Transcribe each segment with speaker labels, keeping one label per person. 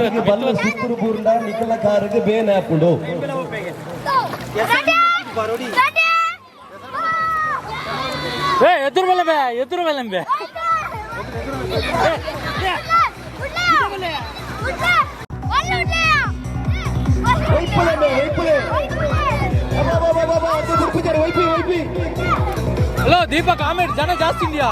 Speaker 1: ಕಾರಿಗೆ ಬಲ್ಲ ಸುತ್ತೂರು ಬೂರ್ಡ ನಿಖಲ ಕಾರಿಗೆ ಬೇನ್ ಹಾಕೊಂಡು
Speaker 2: ಎದುರು ಬಲೆ ಎದುರು ಬಲೆ ಹಲೋ ದೀಪಕ್ ಆಮೇಲೆ ಜನ ಜಾಸ್ತಿ ಇದೆಯಾ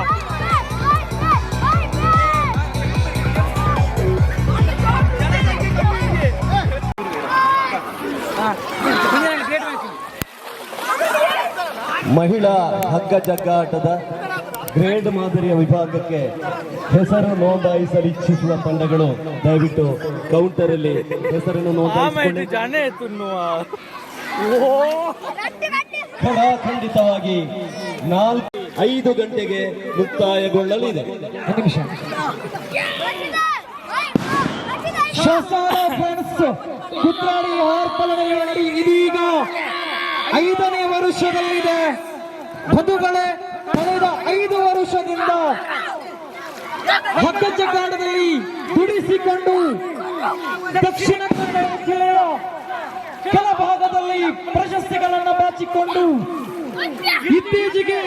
Speaker 1: ಮಹಿಳಾ ಹಗ್ಗ ಜಗ್ಗಾಟದ ಗ್ರೇಡ್ ಮಾದರಿಯ ವಿಭಾಗಕ್ಕೆ ಹೆಸರು ನೋಂದಾಯಿಸಲು ಇಚ್ಛಿಸುವ ತಂಡಗಳು ದಯವಿಟ್ಟು ಕೌಂಟರ್ ಅಲ್ಲಿ ಹೆಸರನ್ನು ನೋಂದಾಯಿಸಿಕೊಂಡು ಖಂಡಿತವಾಗಿ 5 ಗಂಟೆಗೆ ಮುಕ್ತಾಯಗೊಳ್ಳಲಿದೆ.
Speaker 3: ಇದೀಗ 5ನೇ ವರ್ಷದಲ್ಲಿದೆ. ಬದುಗಳೇ ಕಳೆದ 5 ವರ್ಷದಿಂದ ಹಗ್ಗ ಜಗ್ಗಾಟದಲ್ಲಿ ದುಡಿಸಿಕೊಂಡು ದಕ್ಷಿಣ ಕನ್ನಡ ಜಿಲ್ಲೆಯ ಕೆಲ ಭಾಗದಲ್ಲಿ ಪ್ರಶಸ್ತಿಗಳನ್ನು ಬಾಚಿಕೊಂಡು ಇತ್ತೀಚೆಗೆ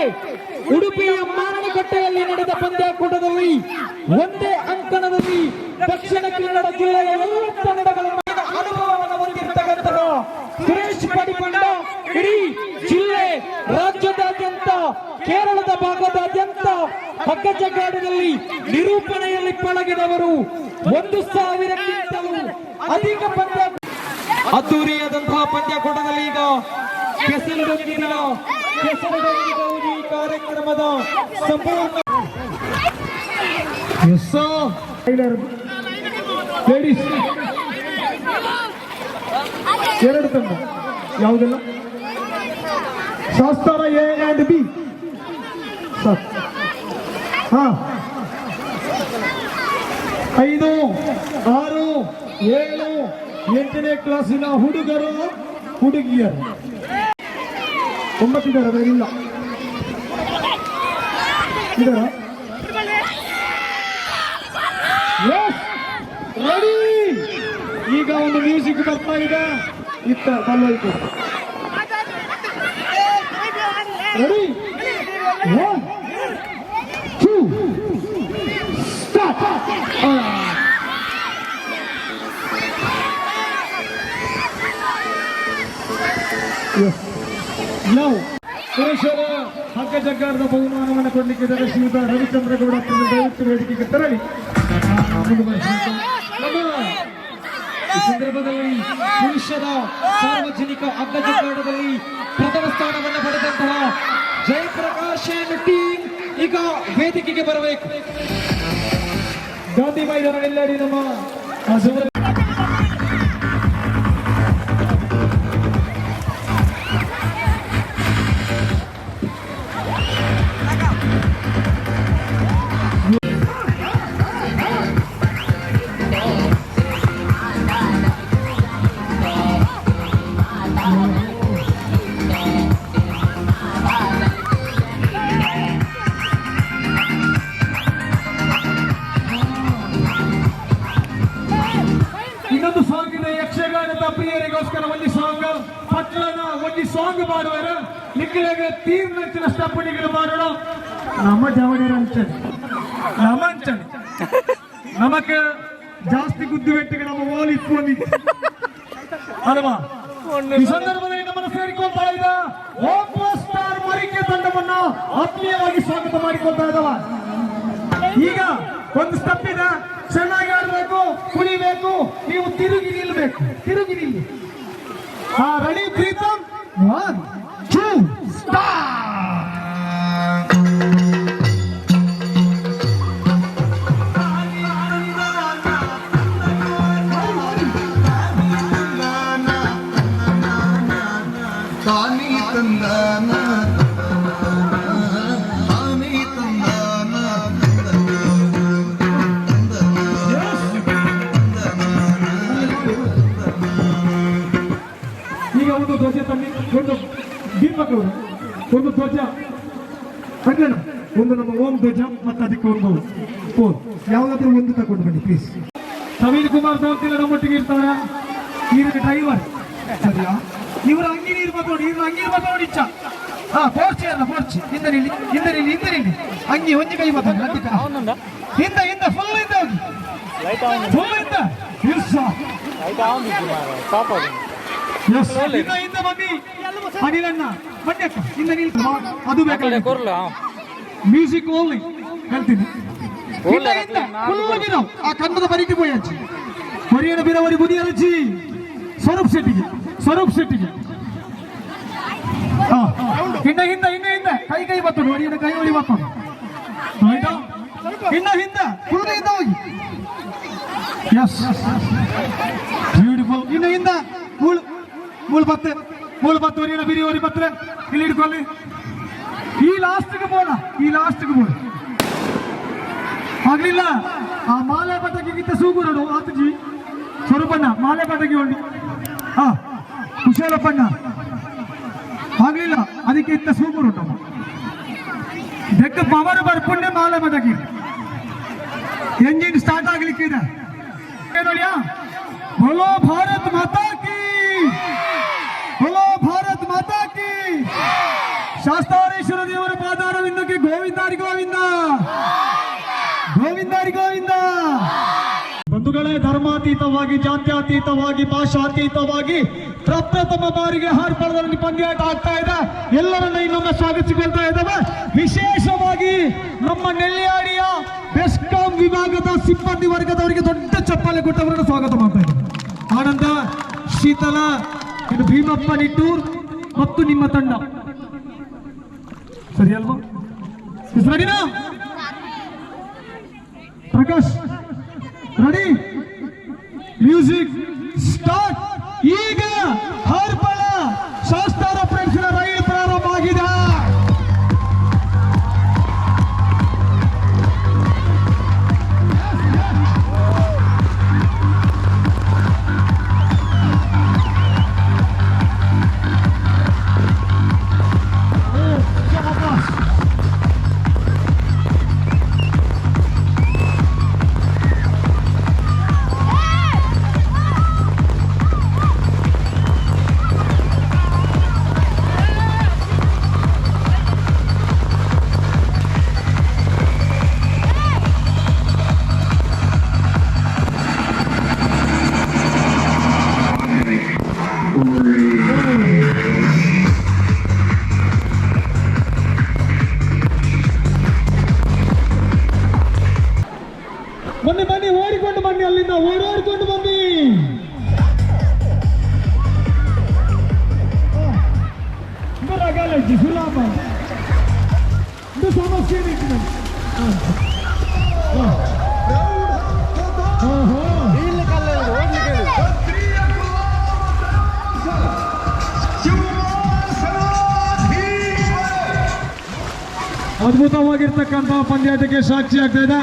Speaker 3: ಉಡುಪಿಯ ಮಾರಣಕಟ್ಟೆಯಲ್ಲಿ ನಡೆದ ಪಂದ್ಯಾಕೂಟದಲ್ಲಿ ಒಂದೇ ಅಂಕಣದಲ್ಲಿ ದಕ್ಷಿಣ ಕನ್ನಡ ಜಿಲ್ಲೆಯ ಎಲ್ಲ ತಂಡಗಳನ್ನು ಅನುಭವವನ್ನು ಹೊಂದಿರತಕ್ಕಂತಹ ಸುರೇಶ್ ಪಡಿಪಂಡ ಇಡೀ ಜಿಲ್ಲೆ ರಾಜ್ಯದಾದ್ಯಂತ ಕೇರಳದ ಭಾಗದಾದ್ಯಂತ ಹಗ್ಗ ಜಗ್ಗಾಟದಲ್ಲಿ ನಿರೂಪಣೆಯಲ್ಲಿ ಪಳಗಿದವರು 1000ಕ್ಕಿಂತಲೂ ಅಧಿಕ ಪಂದ್ಯ ಅದ್ದೂರಿಯಾದಂತಹ ಪಂದ್ಯಾಕೂಟದಲ್ಲಿ ಈಗ ಕೆಸರಡೊಂಗಿ ಗೌಜಿ ಕಾರ್ಯಕ್ರಮದ ಸಂಪೂರ್ಣ ಲೇಡೀಸ್ 2 ತಂಡ ಯಾವುದೆಲ್ಲ ಶಾಸ್ತ್ರ ಎ ಅಂಡ್ ಬಿ 5, 6, 7, 8ನೇ ಕ್ಲಾಸಿನ ಹುಡುಗರು ಹುಡುಗಿಯರು 9 ಇದ್ದಾರೆ. ಇಲ್ಲ ಇದಾರ ರೆಡಿ. ಈಗ ಒಂದು ಮ್ಯೂಸಿಕ್ ಬರ್ತಾ ಇದೆ. ಇತ್ತ ಬಲ್ಲೋಯ್ತು. Ready 1, 2 start. ನಾವು ಪುರುಷರ ಹಗ್ಗ ಜಗ್ಗಾಟದ ಬಹುಮಾನವನ್ನು ಕೊಡಲಿಕ್ಕೆ ಶ್ರೀಯುತ ರವಿಚಂದ್ರಗೌಡ ದಯವಿಟ್ಟು ವೇದಿಕೆಗೆ ತೆರಳಿ. ಈ ಸಂದರ್ಭದಲ್ಲಿ ಪುರುಷರ ಸಾರ್ವಜನಿಕ ಹಗ್ಗ ಜಗ್ಗಾಟದಲ್ಲಿ ಪ್ರಥಮ ಸ್ಥಾನವನ್ನು ಪಡೆದಂತಹ ಜಯಪ್ರಕಾಶ್ ಟೀಮ್ ಈಗ ವೇದಿಕೆಗೆ ಬರಬೇಕು. ಗಾಂಧಿ ಮೈದಾನ ನೆಲ್ಯಾಡಿ ನಮ್ಮ ಪ್ರಿಯರಿಗೋಸ್ಕರ ಒಂದು ಸಾಂಗ್ ಪಟ್ಲನ ಒಂದು ಸಾಂಗ್ ಮಾಡುವರ ನಿಖಿಲಗೆ ತೀರ್ ನಂಚಿನ ಸ್ಟಪ್ಪಣಿಗಳು ಮಾಡೋಣ. ನಮ್ಮ ಜವಣಿಯರ ಅಂಚನೆ ನಮ್ಮ ಅಂಚನೆ ನಮಕ್ ಜಾಸ್ತಿ ಗುದ್ದು ಬೆಟ್ಟಿಗೆ ನಮ್ಮ ಓಲಿ ಇಟ್ಕೊಂಡಿದ್ದೆ ಅಲ್ವಾ. ಈ ಸಂದರ್ಭದಲ್ಲಿ ನಮ್ಮನ್ನು ಸೇರಿಕೊಳ್ತಾ ಇದ್ದ ಓಪೋ ಸ್ಟಾರ್ ಮರಿಕೆ ತಂಡವನ್ನ ಆತ್ಮೀಯವಾಗಿ ಸ್ವಾಗತ ಮಾಡಿಕೊಳ್ತಾ ಇದ್ದಾವ. ಈಗ ಒಂದು ಸ್ಟೆಪ್ ಇದೆ, ಚೆನ್ನಾಗಿ ಆಡ್ಬೇಕು, ಕುಣಿಬೇಕು, ನೀವು ತಿರುಗಿ ನಿಲ್ಬೇಕು, ತಿರುಗಿ ನಿಲ್ಲಿ. Ready Pritam 1, 2 start. ಒಂದು ದೀಪಕ್ ಅವರು ಒಂದು ಧ್ವಜ ಹಾಕೋಣ, ಒಂದು ನಮ್ಮ ಓಂ ಧ್ವಜ ಮತ್ತು ಅದಕ್ಕೆ ಒಂದು ಫೋನ್ ಯಾವುದಾದ್ರೂ ಒಂದು ತಗೊಂಡು ಬನ್ನಿ ಪ್ಲೀಸ್. ಪ್ರವೀಣ್ ಕುಮಾರ್ ದೌತಿಲ ನಮ್ಮೊಟ್ಟಿಗೆ ಇರ್ತಾರ ನೀರಿನ ಡ್ರೈವರ್ ಸರಿಯಾ ಇವರು ಅಂಗಿ ನೀರು ಬತ್ತೋಡಿ ಇವ್ರು ಅಂಗಿ ಬತ್ತೋಡಿ ಇಚ್ಚ ಪೋರ್ಚಿ ಅಲ್ಲ ಪೋರ್ಚಿ ಹಿಂದೆ ನಿಲ್ಲಿ ಅಂಗಿ ಒಂಜಿ ಕೈ ಬತ್ತೋಡಿ ಹಿಂದ ಫುಲ್ ಹಿಂದ ಹೋಗಿ ಫುಲ್ ಹಿಂದ ಹಿಂದ ಬನ್ನಿ ಅನಿಲಣ್ಣ ಬನ್ನಿ ಹಿಂದ ನಿಲ್ತು ಅದು ಬೇಕಾಗಿಲ್ಲ ಮ್ಯೂಸಿಕ್ ಓನ್ಲಿ ಹೇಳ್ತೀನಿ ಆ ಕನ್ನಡ ಬರೀತಿ ಪೋಯಚ್ಚಿ ಹೊರಿಯನ ಬಿರವರಿ ಬುದಿಯರಚ್ಚಿ ಸ್ವರೂಪ್ ಶೆಟ್ಟಿಗೆ ಹಿಂದ ಕೈ ಬರ್ತದೆ ಹೊರಿಯನ ಕೈ ಹೊಡಿ ಬರ್ತದೆ ಹಿಂದ ಫುಲ್ ಹಿಂದ ಹೋಗಿ ಎಸ್ ಬ್ಯೂಟಿಫುಲ್ ಹಿಂದ ಮೂಳು ಬತ್ತೆ ಹೊರಿಯನ ಬಿರಿಯವರಿ ಬತ್ರೆ ಇಲ್ಲಿ ಹಿಡ್ಕೊಳ್ಳಿ ಈ ಲಾಸ್ಟ್ಗೆ ಬೋಳ ಆಗ್ಲಿಲ್ಲ ಆ ಮಾಲೆ ಪಟಾಕಿಗಿಂತ ಸೂಗುರಡು ಆತಜಿ ಸ್ವರೂಪಣ್ಣ ಮಾಲೆ ಪಟಾಕಿ ಹೊಂಡಿ ಕುಶಲಪ್ಪಣ್ಣ ಆಗ್ಲಿಲ್ಲ ಅದಕ್ಕೆ ಇತ್ತ ಸೂಗುರುಂಟು ಬೆಕ್ಕ ಪವರ್ ಬರ್ಕೊಂಡೆ ಮಾಲೆ ಪಟಾಕಿ ಎಂಜಿನ್ ಸ್ಟಾರ್ಟ್ ಆಗ್ಲಿಕ್ಕೆ ಇದೆ ನೋಡಿಯಾ बोलो भारत माता की ಶಾಸ್ತಾರೇಶ್ವರ ದೇವರ ಪಾದಾರವಿಂದಕ್ಕೆ ಗೋವಿಂದಾರಿ ಗೋವಿಂದ ಬಂಧುಗಳೇ, ಧರ್ಮಾತೀತವಾಗಿ ಜಾತ್ಯತೀತವಾಗಿ ಭಾಷಾತೀತವಾಗಿ ಪ್ರಪ್ರಥಮ ಬಾರಿಗೆ ಹಾರ್ಪಳದಲ್ಲಿ ಪಂದ್ಯಾಟ ಆಗ್ತಾ ಇದೆ. ಎಲ್ಲರನ್ನ ಇನ್ನೊಮ್ಮೆ ಸ್ವಾಗತಿಸಿಕೊಳ್ತಾ ಇದ್ದಾವೆ. ವಿಶೇಷವಾಗಿ ನಮ್ಮ ನೆಲ್ಲಿಯಾಡಿಯ ಬೆಸ್ಕಾಂ ವಿಭಾಗದ ಸಿಬ್ಬಂದಿ ವರ್ಗದವರಿಗೆ ದೊಡ್ಡ ಚಪ್ಪಾಳೆ ಕೊಟ್ಟವರನ್ನು ಸ್ವಾಗತ ಮಾಡ್ತಾ ಇದ್ದಾರೆ. ಆನಂದ, ಶೀತಲ, ಇದು ಭೀಮಪ್ಪ ನಿಟ್ಟೂರ್ ಮತ್ತು ನಿಮ್ಮ ತಂಡ ಸರಿ ಅಲ್ವಾ? ರೆಡಿನಾ? ಪ್ರಕಾಶ್ ರೆಡಿ? Music start. ಈಗ ಹಾರ್ಪಳ ಶಾಸ್ತಾರ ಪ್ರೇಕ್ಷಣ ರೈಲು ಪ್ರಾರಂಭ ಆಗಿದೆ. ಬನ್ನಿ, ಓಡಿಕೊಂಡು ಬನ್ನಿ, ಅಲ್ಲಿಂದ ಓಡಾಡಿಕೊಂಡು ಬನ್ನಿ. ಸುಲಭ ಇದು ಸಮಸ್ಯೆ ಅದ್ಭುತವಾಗಿರ್ತಕ್ಕಂಥ ಪಂದ್ಯಾಟಕ್ಕೆ ಸಾಕ್ಷಿ ಆಗ್ತಾ ಇದೆ.